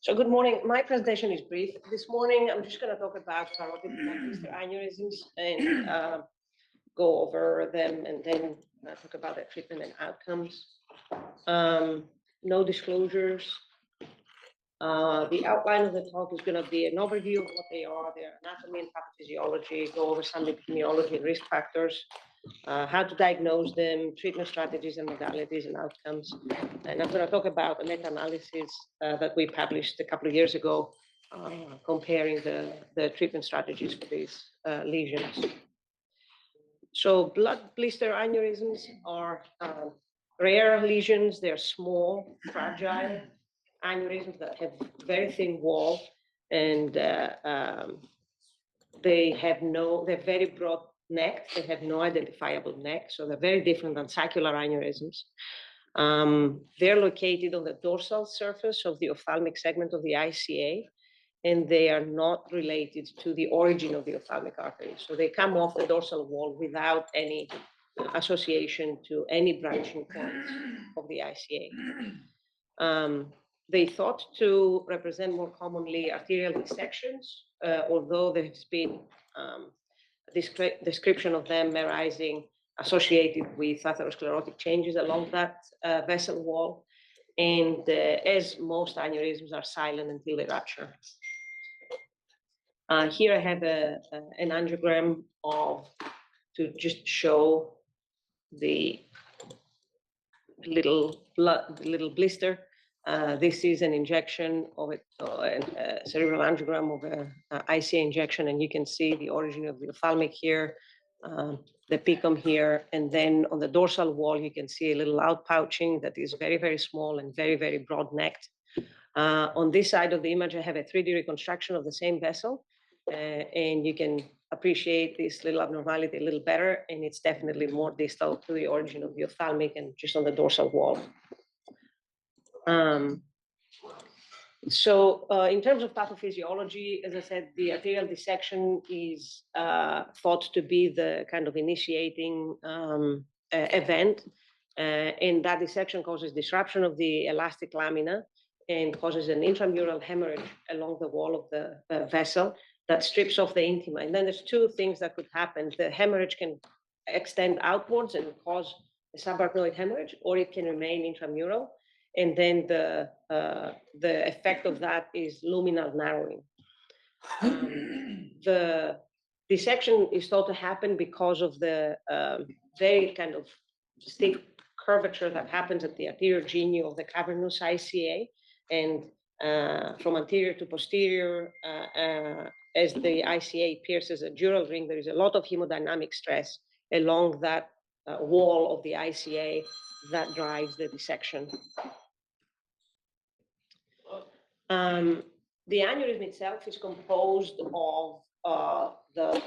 So good morning. My presentation is brief. This morning, I'm just going to talk about carotid Blood-Blister aneurysms and go over them, and then talk about the treatment and outcomes. No disclosures. The outline of the talk is going to be an overview of what they are, their anatomy and pathophysiology, go over some epidemiology and risk factors, how to diagnose them, treatment strategies and modalities and outcomes. And I'm going to talk about a meta-analysis that we published a couple of years ago, comparing the treatment strategies for these lesions. So blood-blister aneurysms are rare lesions. They're small, fragile aneurysms that have very thin wall, and they're very broad neck. They have no identifiable neck, so they're very different than saccular aneurysms. They're located on the dorsal surface of the ophthalmic segment of the ICA, and they are not related to the origin of the ophthalmic artery. So they come off the dorsal wall without any association to any branching points of the ICA. They thought to represent more commonly arterial dissections, although there's been description of them arising associated with atherosclerotic changes along that vessel wall. And as most aneurysms are silent until they rupture. Here I have an angiogram to just show the little blister. This is an injection of a cerebral angiogram of an ICA injection, and you can see the origin of the ophthalmic here, the pecum here, and then on the dorsal wall, you can see a little outpouching that is very, very small and very, very broad-necked. On this side of the image, I have a 3D reconstruction of the same vessel, and you can appreciate this little abnormality a little better, and it's definitely more distal to the origin of the ophthalmic and just on the dorsal wall. In terms of pathophysiology, as I said, the arterial dissection is thought to be the kind of initiating event, and that dissection causes disruption of the elastic lamina and causes an intramural hemorrhage along the wall of the vessel that strips off the intima. And then there's two things that could happen. The hemorrhage can extend outwards and cause a subarachnoid hemorrhage, or it can remain intramural. And then the effect of that is luminal narrowing. The dissection is thought to happen because of the very kind of steep curvature that happens at the anterior genu of the cavernous ICA, and from anterior to posterior, as the ICA pierces a dural ring, there is a lot of hemodynamic stress along that wall of the ICA that drives the dissection. The aneurysm itself is composed of the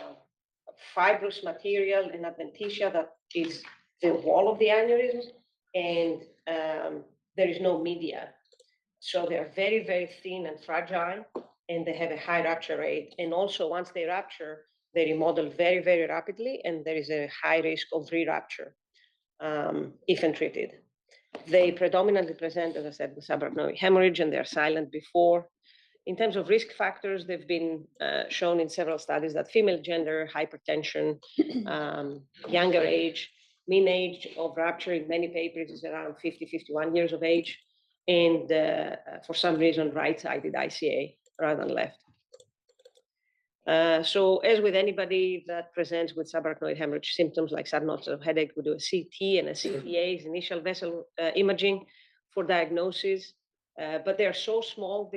fibrous material and adventitia that is the wall of the aneurysm, and there is no media. So they're very, very thin and fragile, and they have a high rupture rate. And also, once they rupture, they remodel very, very rapidly, and there is a high risk of re-rupture if untreated. They predominantly present, as I said, with subarachnoid hemorrhage, and they're silent before. In terms of risk factors, they've been shown in several studies that female gender, hypertension, younger age, mean age of rupture in many papers is around 50, 51 years of age, and for some reason, right-sided ICA rather than left. So as with anybody that presents with subarachnoid hemorrhage symptoms like sudden onset of headache, we do a CT and a CTA, initial vessel imaging for diagnosis. But they're so small,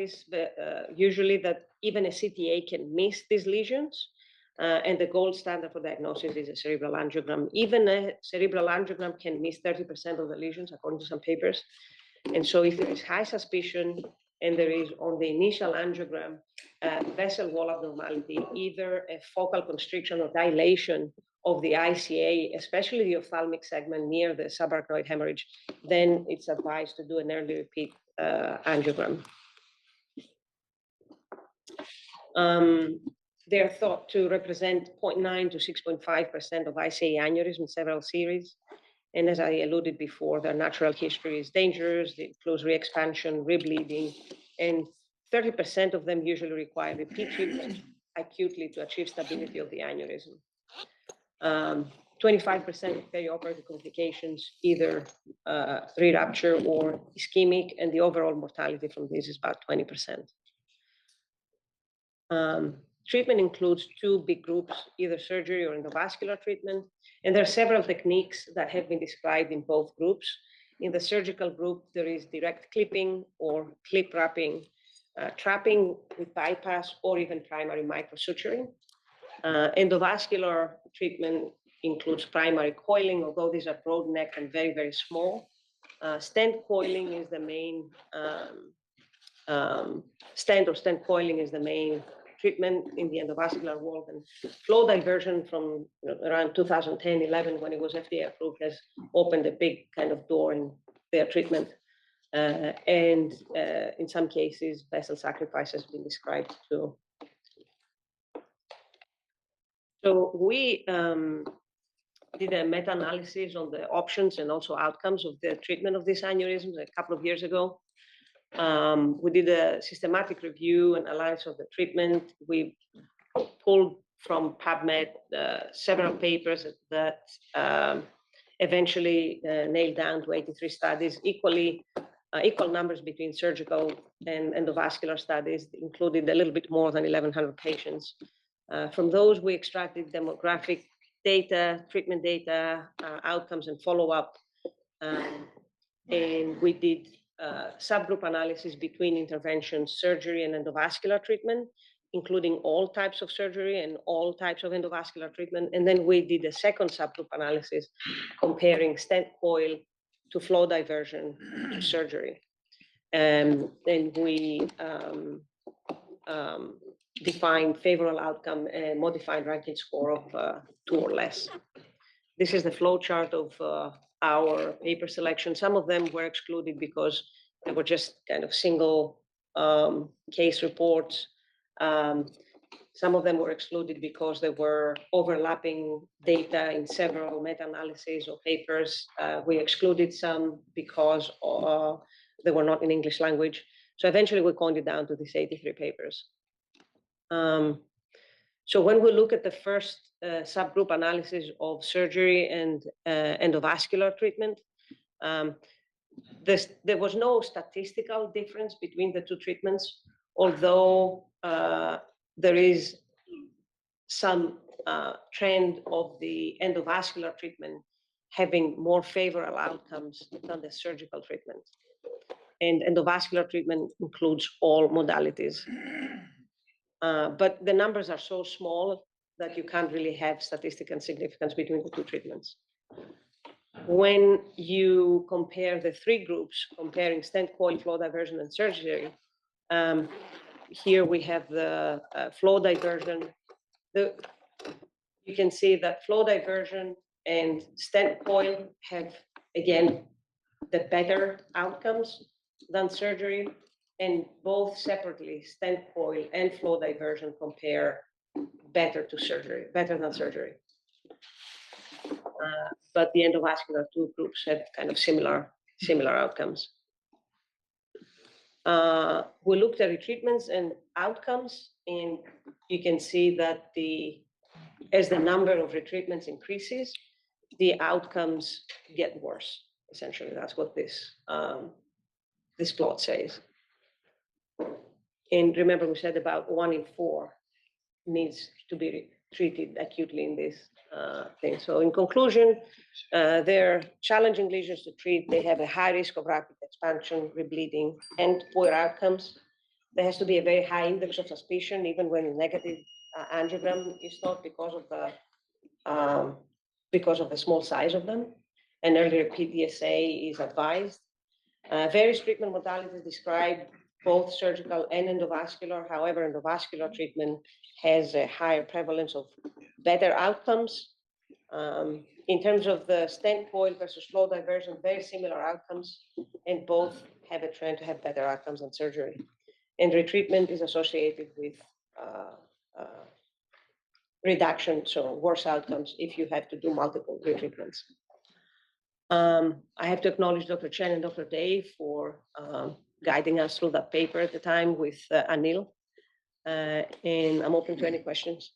usually that even a CTA can miss these lesions. And the gold standard for diagnosis is a cerebral angiogram. Even a cerebral angiogram can miss 30% of the lesions, according to some papers. And so if there is high suspicion and there is on the initial angiogram vessel wall abnormality, either a focal constriction or dilation of the ICA, especially the ophthalmic segment near the subarachnoid hemorrhage, then it's advised to do an early repeat angiogram. They're thought to represent 0.9 to 6.5% of ICA aneurysm in several series. And as I alluded before, their natural history is dangerous. It includes re-expansion, rebleeding, and 30% of them usually require repeat treatment acutely to achieve stability of the aneurysm. 25% of perioperative complications, either re-rupture or ischemic, and the overall mortality from this is about 20%. Treatment includes two big groups, either surgery or endovascular treatment, and there are several techniques that have been described in both groups. In the surgical group, there is direct clipping or clip wrapping, trapping with bypass, or even primary microsuturing. Endovascular treatment includes primary coiling, although these are broad neck and very, very small. Stent coiling is the main stent coiling is the main treatment in the endovascular world, and flow diversion from around 2010, 11, when it was FDA approved, has opened a big kind of door in their treatment. And in some cases, vessel sacrifice has been described too. So we did a meta-analysis on the options and also outcomes of the treatment of these aneurysms a couple of years ago. We did a systematic review and analysis of the treatment. We pulled from PubMed several papers that eventually nailed down to 83 studies, equal numbers between surgical and endovascular studies, included a little bit more than 1,100 patients. From those, we extracted demographic data, treatment data, outcomes, and follow-up. And we did subgroup analysis between interventions, surgery, and endovascular treatment, including all types of surgery and all types of endovascular treatment. And then we did a second subgroup analysis comparing stent coil to flow diversion to surgery. And we defined favorable outcome and modified ranking score of 2 or less. This is the flow chart of our paper selection. Some of them were excluded because they were just kind of single case reports. Some of them were excluded because there were overlapping data in several meta-analyses or papers. We excluded some because they were not in English language. So eventually we coined it down to these 83 papers. So when we look at the first subgroup analysis of surgery and endovascular treatment, there was no statistical difference between the two treatments, although there is some trend of the endovascular treatment having more favorable outcomes than the surgical treatment. And endovascular treatment includes all modalities. But the numbers are so small that you can't really have statistical significance between the two treatments. When you compare the three groups, comparing stent coil, flow diversion, and surgery, here we have the flow diversion. You can see that flow diversion and stent coil have, again, the better outcomes than surgery, and both separately, stent coil and flow diversion, compare better than surgery. But the endovascular two groups have kind of similar outcomes. We looked at retreatments and outcomes, and you can see that as the number of retreatments increases, the outcomes get worse. Essentially, that's what this plot says. And remember, we said about 1 in 4 needs to be treated acutely in this thing. So in conclusion, they're challenging lesions to treat. They have a high risk of rapid expansion, rebleeding, and poor outcomes. There has to be a very high index of suspicion, even when negative angiogram is thought, because of the small size of them. An earlier PDSA is advised. Various treatment modalities described, both surgical and endovascular. However, endovascular treatment has a higher prevalence of better outcomes. In terms of the stent coil versus flow diversion, very similar outcomes, and both have a trend to have better outcomes than surgery. And retreatment is associated with reduction, so worse outcomes if you have to do multiple retreatments. I have to acknowledge Dr. Chen and Dr. Day for guiding us through that paper at the time with Anil. And I'm open to any questions.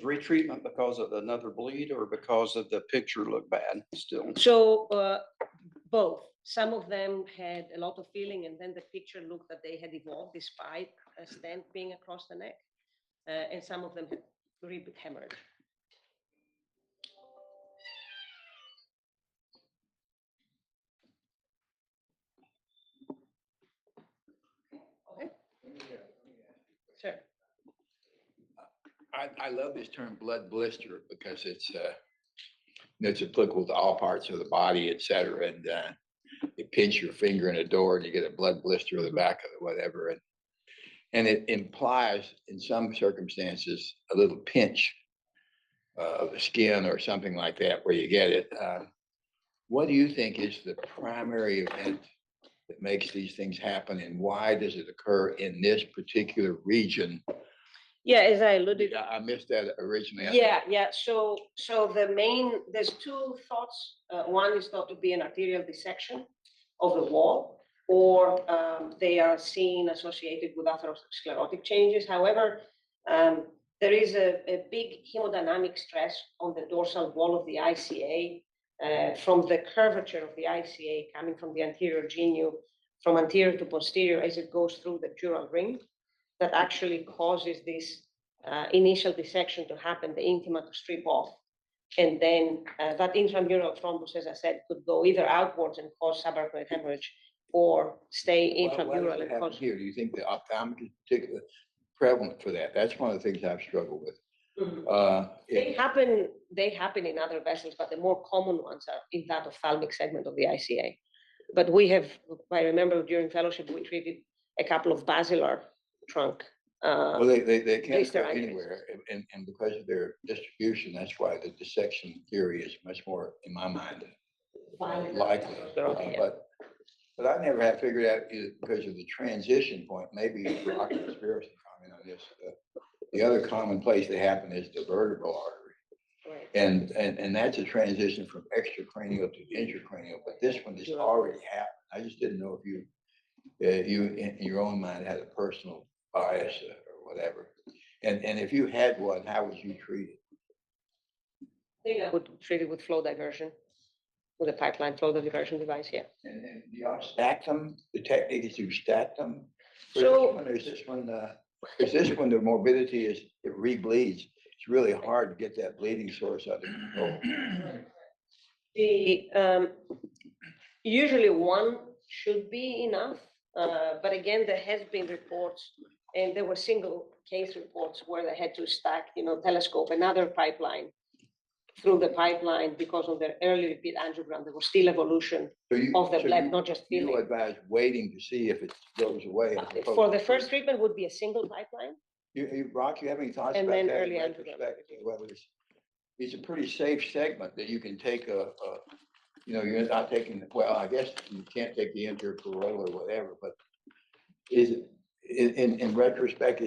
Retreatment because of another bleed or because of the picture looked bad still? So both. Some of them had a lot of feeling, and then the picture looked that they had evolved despite a stent being across the neck, and some of them had repeat hemorrhage. Okay. Sure. I love this term blood blister because it's applicable to all parts of the body, et cetera. And you pinch your finger in a door and you get a blood blister or the back of it, whatever. And it implies in some circumstances a little pinch of the skin or something like that where you get it. What do you think is the primary event that makes these things happen, and why does it occur in this particular region? Yeah, as I alluded. I missed that originally. Yeah. So there's two thoughts. One is thought to be an arterial dissection of the wall, or they are seen associated with atherosclerotic changes. However, there is a big hemodynamic stress on the dorsal wall of the ICA from the curvature of the ICA coming from the anterior genu, from anterior to posterior as it goes through the dural ring, that actually causes this initial dissection to happen, the intima to strip off. And then that intramural thrombus, as I said, could go either outwards and cause subarachnoid hemorrhage or stay intramural and cause. Here, do you think the ophthalmic is particularly prevalent for that? That's one of the things I've struggled with. They happen in other vessels, but the more common ones are in that ophthalmic segment of the ICA. But we have, I remember during fellowship, we treated a couple of basilar trunk. Well, they can't go aneurysms. anywhere, and because of their distribution, that's why the dissection theory is much more, in my mind, likely. But I never have figured out, because of the transition point, maybe Rock and Conspiracy comment on this. The other common place that happen is the vertebral artery. Right. And that's a transition from extracranial to intracranial, but this one has already happened. I just didn't know if you in your own mind had a personal bias or whatever. And if you had one, how would you treat it? I think I would treat it with flow diversion, with a pipeline flow diversion device, yeah. And do y'all stack them? The technique is you stack them? So Is this one the morbidity is, it rebleeds. It's really hard to get that bleeding source under control. Usually one should be enough, but again, there has been reports, and there were single case reports where they had to stack, telescope another pipeline through the pipeline because of their early repeat angiogram. There was still evolution of the blood, not just filling. You advise waiting to see if it goes away. For the first treatment would be a single pipeline. Rock, you have any thoughts And about then that? early In angiogram. retrospect? Well, it's a pretty safe segment that you can take you're not taking, well, I guess you can't take the intercoroidal or whatever, but is it, in retrospect,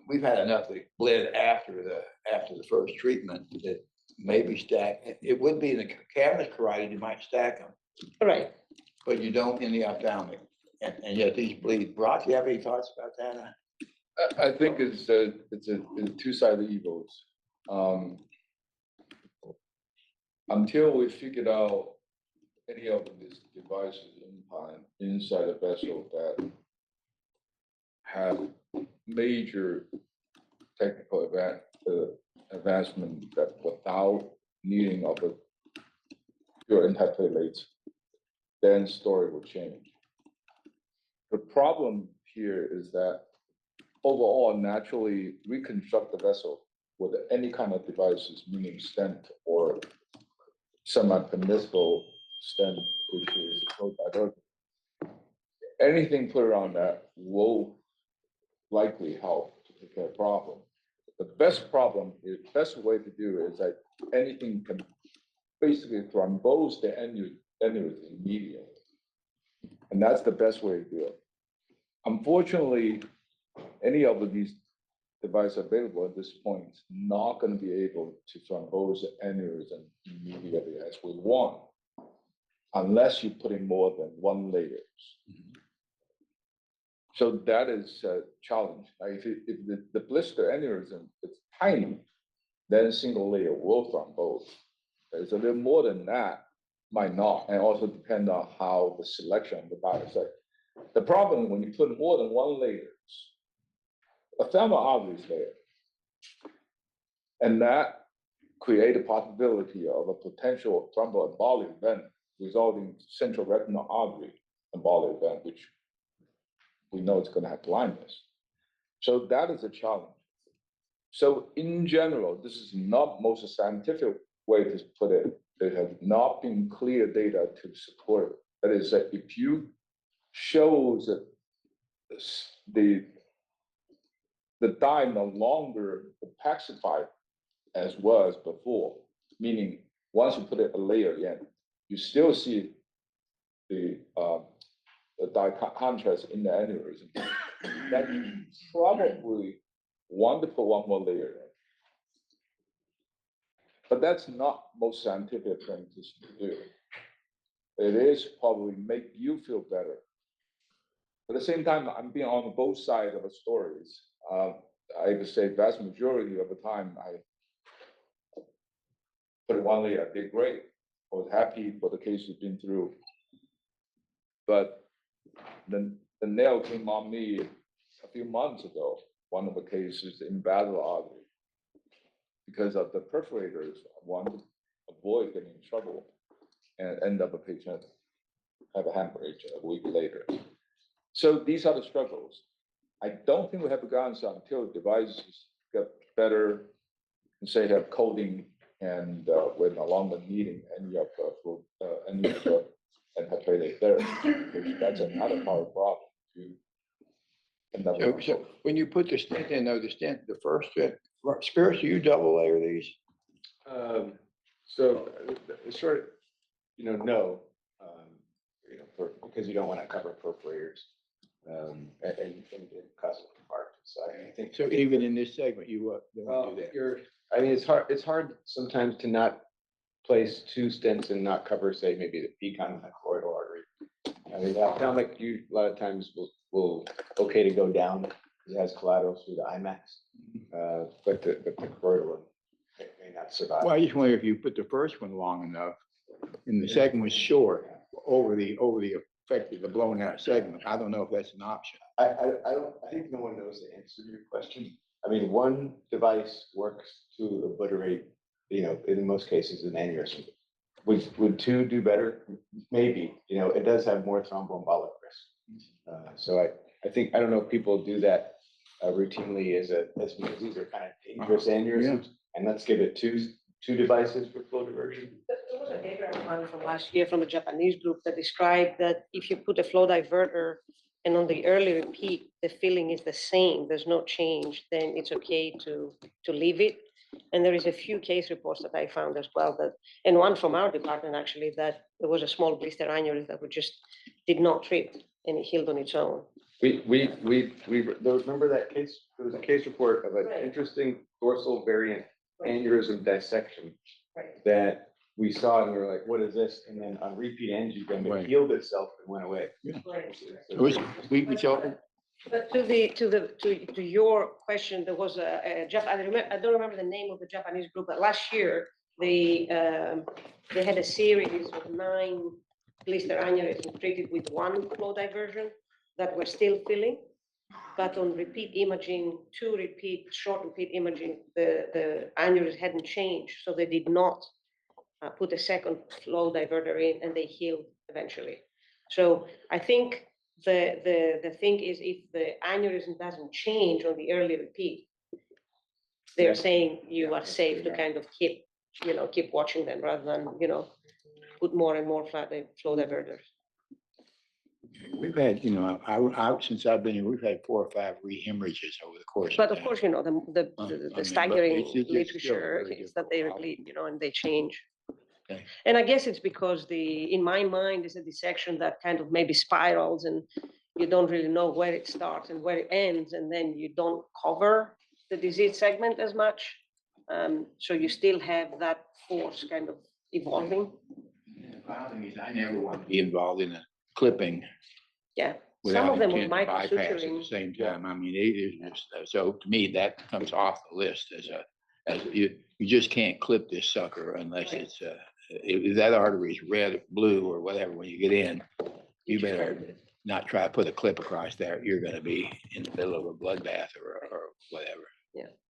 we've had enough that bled after the first treatment that maybe stack. It would be in the cavernous carotid, you might stack them. Right. But you don't in the ophthalmic, and yet these bleed. Brock, you have any thoughts about that? I think it's a two-sided evils. Until we figured out any of these devices inside the vessel that have major technical advancement that without needing of a pure antiplatelets, then story will change. The problem here is that overall, naturally reconstruct the vessel with any kind of devices, meaning stent or semi-permissible stent, which is flow diversion. Anything put around that will likely help to take care of the problem. The best way to do is that anything can basically thrombose the aneurysm immediately. And that's the best way to do it. Unfortunately, any of these device available at this point is not going to be able to thrombose the aneurysm immediately as we want, unless you put in more than one layer. So that is a challenge. If the blister aneurysm is tiny, then single layer will thrombose. If it's a little more than that, might not, and also depend on how the selection of the biopsy. The problem when you put more than one layer, a femoral artery is there, and that create a possibility of a potential thromboembolic event resulting central retinal artery embolic event, which we know it's going to have blindness. So that is a challenge. So in general, this is not most scientific way to put it. There have not been clear data to support it. That is that if you show that the dye no longer opacified as was before, meaning once you put a layer in, you still see the dye contrast in the aneurysm. That you probably want to put one more layer in. But that's not most scientific thing to do. It is probably make you feel better. At the same time, I'm being on both sides of the stories. I would say vast majority of the time, I put one layer, I did great. I was happy for the case you've been through. But the nail came on me a few months ago, one of the cases in battle artery. Because of the perforators, I wanted to avoid getting in trouble and end up a patient have a hemorrhage a week later. So these are the struggles. I don't think we have the answer until devices get better and say have coding and we're no longer needing any of the antiplatelet therapy, which that's another hard problem to end up with. So when you put the stent in, though, the first stent, Spirits, do you double layer these? So sort of, no, because you don't want to cover perforators and cause an infarct. So I think So even in this segment, you don't well, do that. I mean, it's hard sometimes to not place two stents and not cover, say, maybe the pecon and the choroidal artery. I mean, the ophthalmic, you a lot of times will okay to go down because it has collateral through the IMAX, but the choroidal one may not survive. Well, I just wonder if you put the first one long enough and the second was short over the effect of the blown out segment. I don't know if that's an option. I think no one knows the answer to your question. I mean, one device works to obliterate, in most cases, an aneurysm. Would two do better? Maybe, it does have more thromboembolic risk. So I think, I don't know if people do that routinely as because these are kind of dangerous aneurysms. And let's give it two devices for flow diversion. There was a paper from last year from a Japanese group that described that if you put a flow diverter and on the early repeat, the filling is the same, there's no change, then it's okay to leave it. And there is a few case reports that I found as well and one from our department actually, that there was a small blister aneurysm that we just did not treat and it healed on its own. We remember that case? There was a case report of an interesting dorsal variant aneurysm dissection that we saw and we were like, what is this? And then on repeat angiogram, it healed itself and went away. But to your question, there was a I don't remember the name of the Japanese group, but last year they had a series of 9 blister aneurysms treated with one flow diversion that were still filling. But on repeat imaging, short repeat imaging, the aneurysm hadn't changed. So they did not put a second flow diverter in and they healed eventually. So I think the thing is if the aneurysm doesn't change on the early repeat, they're saying you are safe to kind of keep watching them rather than, put more and more flow diverters. We've had, since I've been here, we've had 4 or 5 rehemorrhages over the course. But of course, the staggering literature is that they repeat, and they change. Okay. And I guess it's because in my mind, is a dissection that kind of maybe spirals and you don't really know where it starts and where it ends, and then you don't cover the disease segment as much. So you still have that force kind of evolving. The problem is I never want to be involved in a clipping. Yeah, some Without of them with intent to bypass at the microsuturing. same time. I mean, it is just, so to me, that comes off the list as you just can't clip this sucker unless Right. it's, if that artery is red, blue or whatever, when you get in, you better not try to put a clip across there. You're gonna be in the middle of a bloodbath or whatever.